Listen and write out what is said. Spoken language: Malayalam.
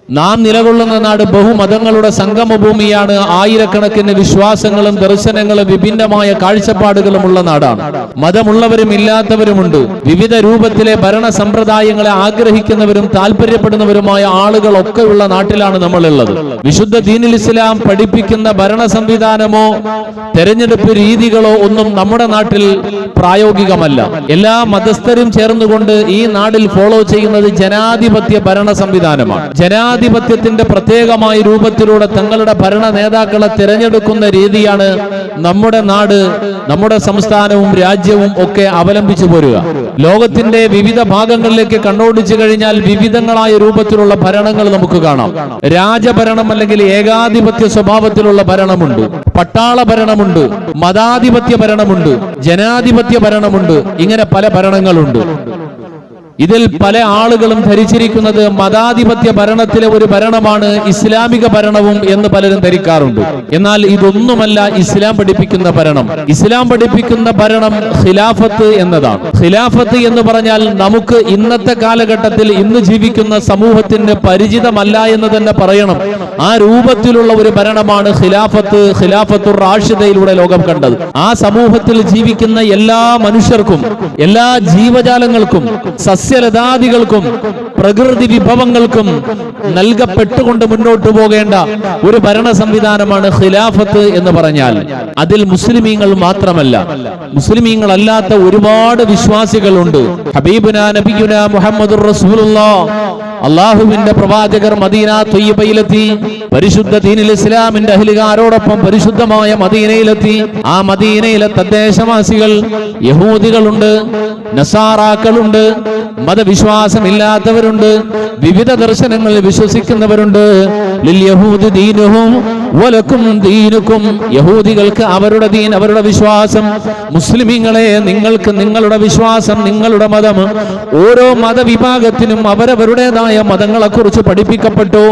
നാം നിലകൊള്ളുന്ന നാട് ബഹുമതങ്ങളുടെ സംഗമഭൂമിയാണ്. ആയിരക്കണക്കിന് വിശ്വാസങ്ങളും ദർശനങ്ങളും വിഭിന്നമായ കാഴ്ചപ്പാടുകളുമുള്ള നാടാണ്. മതമുള്ളവരും ഇല്ലാത്തവരുമുണ്ട്. വിവിധ രൂപത്തിലെ ഭരണ സമ്പ്രദായങ്ങളെ ആഗ്രഹിക്കുന്നവരും താല്പര്യപ്പെടുന്നവരുമായ ആളുകളൊക്കെയുള്ള നാട്ടിലാണ് നമ്മളുള്ളത്. വിശുദ്ധ ദീനുൽ ഇസ്ലാം പഠിപ്പിക്കുന്ന ഭരണ സംവിധാനമോ തെരഞ്ഞെടുപ്പ് രീതികളോ ഒന്നും നമ്മുടെ നാട്ടിൽ പ്രായോഗികമല്ല. എല്ലാ മതസ്ഥരും ചേർന്നുകൊണ്ട് ഈ നാടിൽ ഫോളോ ചെയ്യുന്നത് ജനാധിപത്യ ഭരണ സംവിധാനമാണ്. ജനാധിപത്യത്തിന്റെ പ്രത്യേകമായ രൂപത്തിലൂടെ തങ്ങളുടെ ഭരണ നേതാക്കളെ തിരഞ്ഞെടുക്കുന്ന രീതിയാണ് നമ്മുടെ നാട്, നമ്മുടെ സംസ്ഥാനവും രാജ്യവും ഒക്കെ അവലംബിച്ചു പോരുക. ലോകത്തിന്റെ വിവിധ ഭാഗങ്ങളിലേക്ക് കണ്ണോടിച്ചു കഴിഞ്ഞാൽ വിവിധങ്ങളായ രൂപത്തിലുള്ള ഭരണങ്ങൾ നമുക്ക് കാണാം. രാജഭരണം അല്ലെങ്കിൽ ഏകാധിപത്യ സ്വഭാവത്തിലുള്ള ഭരണമുണ്ട്, പട്ടാള ഭരണമുണ്ട്, മതാധിപത്യ ഭരണമുണ്ട്, ജനാധിപത്യ ഭരണമുണ്ട്. ഇങ്ങനെ പല ഭരണങ്ങളുണ്ട്. ഇതിൽ പല ആളുകളും ധരിച്ചിരിക്കുന്നത് മതാധിപത്യ ഭരണത്തിലെ ഒരു ഭരണമാണ് ഇസ്ലാമിക ഭരണവും എന്ന് പലരും ധരിക്കാറുണ്ട്. എന്നാൽ ഇതൊന്നുമല്ല ഇസ്ലാം പഠിപ്പിക്കുന്ന ഭരണം. ഇസ്ലാം പഠിപ്പിക്കുന്ന ഭരണം ഖിലാഫത്ത് എന്നതാണ്. ഖിലാഫത്ത് എന്ന് പറഞ്ഞാൽ നമുക്ക് ഇന്നത്തെ കാലഘട്ടത്തിൽ ഇന്ന് ജീവിക്കുന്ന സമൂഹത്തിന് പരിചിതമല്ല എന്ന് തന്നെ പറയണം. ആ രൂപത്തിലുള്ള ഒരു ഭരണമാണ് ഖിലാഫത്ത്, ഖിലാഫത്തുർ റാഷിദയിലൂടെ ലോകം കണ്ടത്. ആ സമൂഹത്തിൽ ജീവിക്കുന്ന എല്ലാ മനുഷ്യർക്കും, എല്ലാ ജീവജാലങ്ങൾക്കും, സസ്യലതാദികൾക്കും പ്രകൃതി വിഭവങ്ങൾക്കും നൽകപ്പെട്ടുകൊണ്ട് മുന്നോട്ട് പോകേണ്ട ഒരു ഭരണ സംവിധാനമാണ് ഖിലാഫത്ത് എന്ന് പറഞ്ഞാൽ. അതിൽ മുസ്ലിമീങ്ങൾ മാത്രമല്ല, മുസ്ലിമീങ്ങൾ അല്ലാത്ത ഒരുപാട് വിശ്വാസികളുണ്ട്. ഹബീബുനാ നബിയുനാ മുഹമ്മദുർ റസൂലുള്ളാഹ്, അള്ളാഹുവിന്റെ പ്രവാചകർ മദീന ത്വയ്യിബയിലെത്തി. പരിശുദ്ധ ദീനുൽ ഇസ്ലാമിന്റെ അഹ്ലുകാരോടൊപ്പം പരിശുദ്ധമായ മദീനയിലെത്തി. ആ മദീനയിലെ തദ്ദേശവാസികൾ യഹൂദികളുണ്ട്, നസാറാക്കളുണ്ട്, മതവിശ്വാസമില്ലാത്തവരുണ്ട്, വിവിധ ദർശനങ്ങളിൽ വിശ്വസിക്കുന്നവരുണ്ട്. ലിൽ യഹൂദി ദീനുഹും വലക്കും ദീനുക്കും, യഹൂദികൾക്ക് അവരുടെ ദീൻ, അവരുടെ വിശ്വാസം. മുസ്ലിമീങ്ങളെ നിങ്ങൾക്ക് നിങ്ങളുടെ വിശ്വാസം, നിങ്ങളുടെ മതം. ഓരോ മതവിഭാഗത്തിനും അവരവരുടേതായ മതങ്ങളെ കുറിച്ച് പഠിപ്പിക്കപ്പെട്ടു.